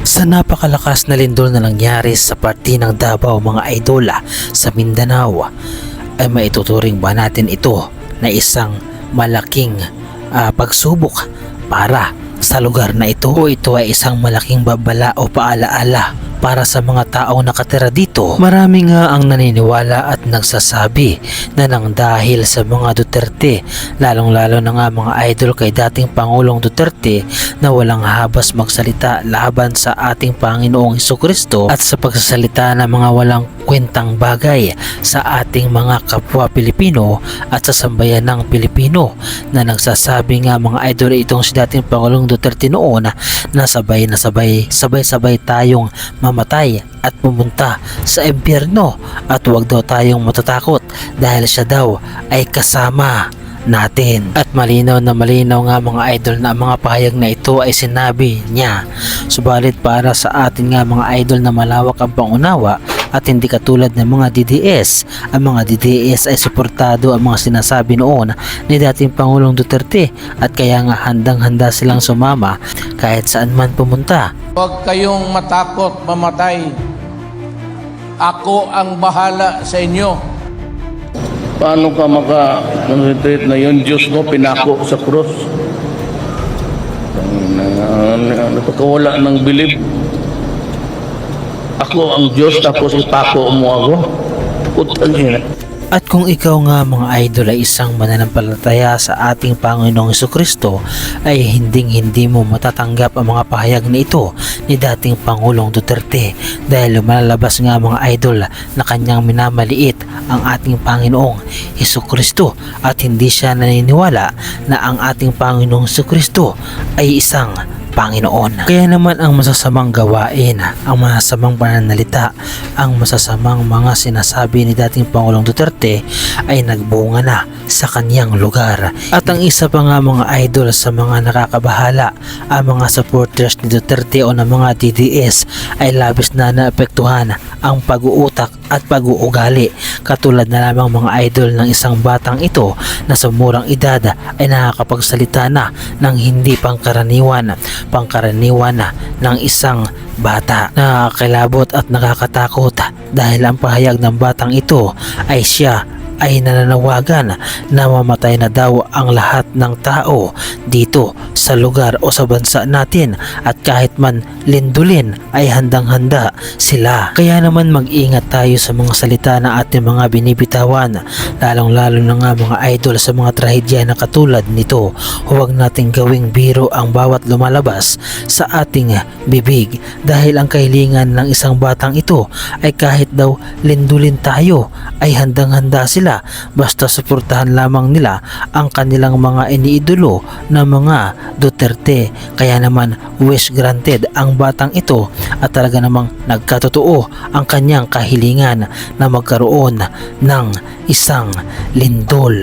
Sa napakalakas na lindol na nangyari sa parte ng Davao mga idola sa Mindanao, ay maituturing ba natin ito na isang malaking pagsubok para sa lugar na ito, o ito ay isang malaking babala o paalaala para sa mga taong nakatira dito? Marami nga ang naniniwala at nagsasabi na nang dahil sa mga Duterte, lalong-lalo na nga mga idol kay dating Pangulong Duterte, na walang habas magsalita laban sa ating Panginoong Hesukristo at sa pagsasalita ng mga walang kwentang bagay sa ating mga kapwa Pilipino at sa sambayan ng Pilipino, na nagsasabi nga mga idol itong si dating Pangulong Duterte noon na sabay-sabay tayong mamatay at pumunta sa impyerno at huwag daw tayong matatakot dahil siya daw ay kasama natin. At malinaw na malinaw nga mga idol na mga pahayag na ito ay sinabi niya. Subalit para sa atin nga mga idol na malawak ang pangunawa at hindi katulad ng mga DDS, ang mga DDS ay suportado ang mga sinasabi noon ni dating Pangulong Duterte at kaya nga handang-handa silang sumama kahit saan man pumunta. Huwag kayong matakot mamatay. Ako ang bahala sa inyo. Paano ka maka-concentrate na yun? Diyos mo pinako sa krus. Napakawala ng bilib. Ako ang Diyos tapos ipako mo ako. Putang ina. At kung ikaw nga mga idol ay isang mananampalataya sa ating Panginoong Hesukristo, ay hindi mo matatanggap ang mga pahayag na ito ni dating Pangulong Duterte, dahil lumalabas nga mga idol na kanyang minamaliit ang ating Panginoong Hesukristo at hindi siya naniniwala na ang ating Panginoong Hesukristo ay isang Panginoon. Kaya naman ang masasamang gawain, ang masasamang pananalita, ang masasamang mga sinasabi ni dating Pangulong Duterte ay nagbunga na sa kanyang lugar. At ang isa pa nga mga idol sa mga nakakabahala, ang mga supporters ni Duterte o ng mga DDS ay labis na naapektuhan ang pag-uutak at pag-uugali, katulad na lamang mga idol ng isang batang ito na sa murang edad ay nakakapagsalita na ng hindi pangkaraniwan na ng isang bata. Nakakilabot at nakakatakot dahil ang pahayag ng batang ito ay siya ay nananawagan na mamatay na daw ang lahat ng tao dito sa lugar o sa bansa natin, at kahit man lindulin ay handang-handa sila. Kaya naman mag-ingat tayo sa mga salita na ating mga binibitawan, lalong-lalo na nga mga idol sa mga trahedya na katulad nito. Huwag nating gawing biro ang bawat lumalabas sa ating bibig, dahil ang kahilingan ng isang batang ito ay kahit daw lindulin tayo ay handang-handa sila, basta suportahan lamang nila ang kanilang mga iniidolo na mga Duterte. Kaya naman wish granted ang batang ito at talaga namang nagkatotoo ang kanyang kahilingan na magkaroon ng isang lindol.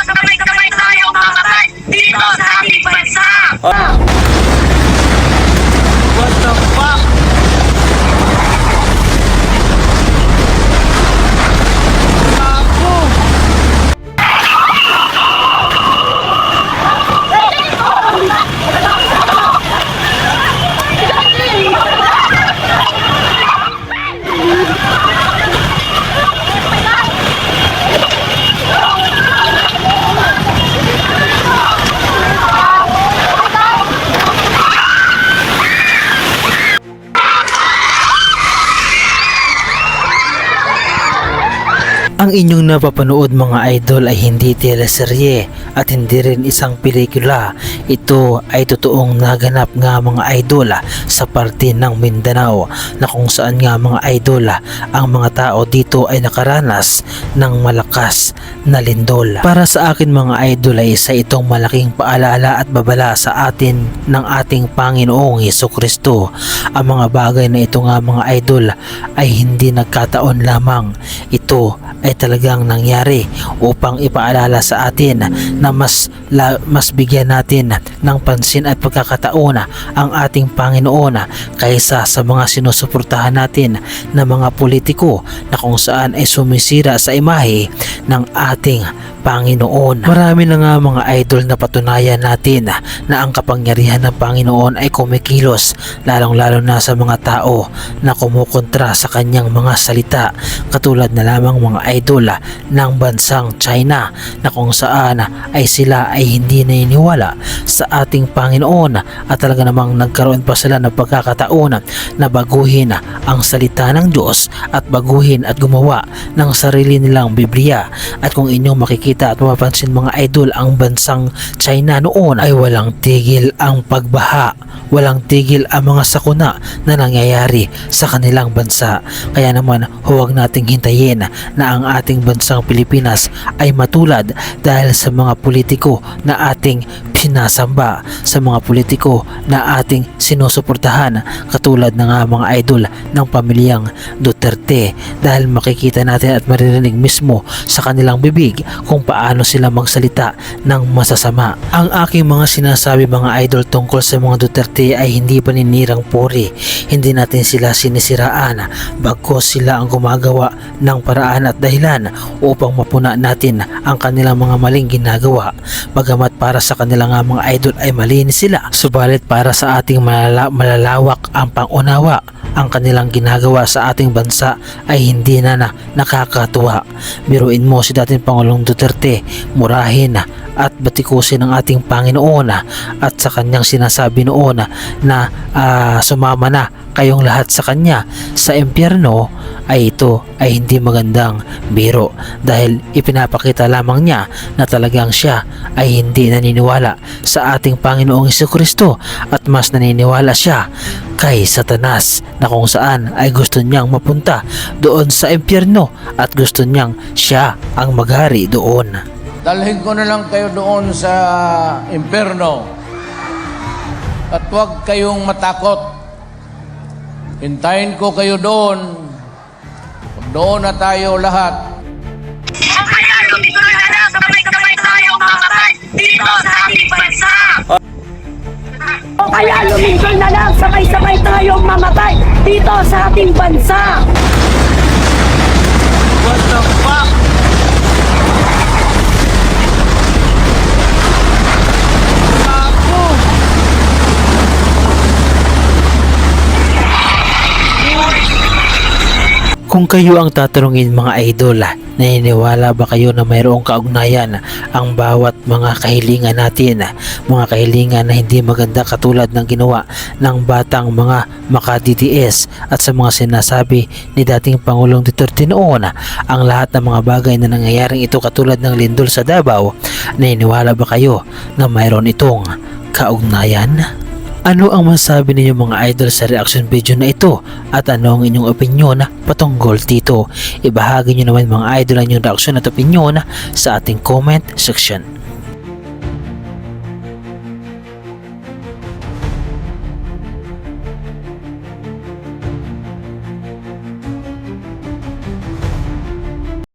Kamay-kamay tayo mamatay dito sa ating bansa! What the fuck? Ang inyong napapanood mga idol ay hindi teleserye at hindi rin isang pelikula. Ito ay totoong naganap nga mga idol sa parte ng Mindanao, na kung saan nga mga idol ang mga tao dito ay nakaranas ng malakas na lindol. Para sa akin mga idol ay isa itong malaking paalala at babala sa atin ng ating Panginoong Hesukristo. Ang mga bagay na ito nga mga idol ay hindi nagkataon lamang. Ito ay talagang nangyari upang ipaalala sa atin na mas bigyan natin bigyan ng pansin at pagkakataon ang ating Panginoon kaysa sa mga sinusuportahan natin na mga politiko na kung saan ay sumisira sa imahe ng ating Panginoon. Marami na nga mga idol na patunayan natin na ang kapangyarihan ng Panginoon ay kumikilos, lalong-lalo na sa mga tao na kumukontra sa kanyang mga salita, katulad na lamang mga idol ng bansang China na kung saan ay sila ay hindi naniniwala sa ating Panginoon at talaga namang nagkaroon pa sila ng pagkakataon na baguhin ang salita ng Diyos at baguhin at gumawa ng sarili nilang Biblia. At kung inyong makikita at mapapansin mga idol, ang bansang China noon ay walang tigil ang pagbaha, walang tigil ang mga sakuna na nangyayari sa kanilang bansa. Kaya naman huwag nating hintayin na ang ating bansang Pilipinas ay matulad dahil sa mga politiko na ating sinasamba, sa mga politiko na ating sinusuportahan, katulad ng mga idol ng pamilyang Duterte, dahil makikita natin at maririnig mismo sa kanilang bibig kung paano sila magsalita ng masasama. Ang aking mga sinasabi mga idol tungkol sa mga Duterte ay hindi paninirang puri, hindi natin sila sinisiraan, bagkus sila ang gumagawa ng paraan at dahilan upang mapuna natin ang kanilang mga maling ginagawa. Bagamat para sa kanilang mga idol ay malinis sila, subalit para sa ating malalawak ang pangunawa, ang kanilang ginagawa sa ating bansa ay hindi na nakakatuwa. Biruin mo si dating Pangulong Duterte murahin at batikusin ng ating Panginoon at sa kanyang sinasabi noon na sumama na kayong lahat sa kanya sa impyerno, ay ito ay hindi magandang biro, dahil ipinapakita lamang niya na talagang siya ay hindi naniniwala sa ating Panginoong Jesucristo at mas naniniwala siya kay Satanas, na kung saan ay gusto niyang mapunta doon sa impyerno at gusto niyang siya ang maghari doon. Dalhin ko na lang kayo doon sa impyerno at huwag kayong matakot. Hintayin ko kayo doon. Doon na tayo lahat. Kaya lumiko na lang, sabay-sabay tayong mamatay dito sa ating bansa. O kaya lumingkol na lang, sabay-sabay tayong mamatay dito sa ating bansa. What the fuck? Kung kayo ang tatanungin mga idol, naniniwala ba kayo na mayroong kaugnayan ang bawat mga kahilingan natin, mga kahilingan na hindi maganda katulad ng ginawa ng batang mga maka-DDS at sa mga sinasabi ni dating Pangulong Duterte noon, ang lahat ng mga bagay na nangyayaring ito katulad ng lindol sa Davao, naniniwala ba kayo na mayroon itong kaugnayan? Ano ang masasabi ninyo mga idol sa reaction video na ito at ano ang inyong opinyon patungkol dito? Ibahagi nyo naman mga idol ang inyong reaksyon at opinyon sa ating comment section.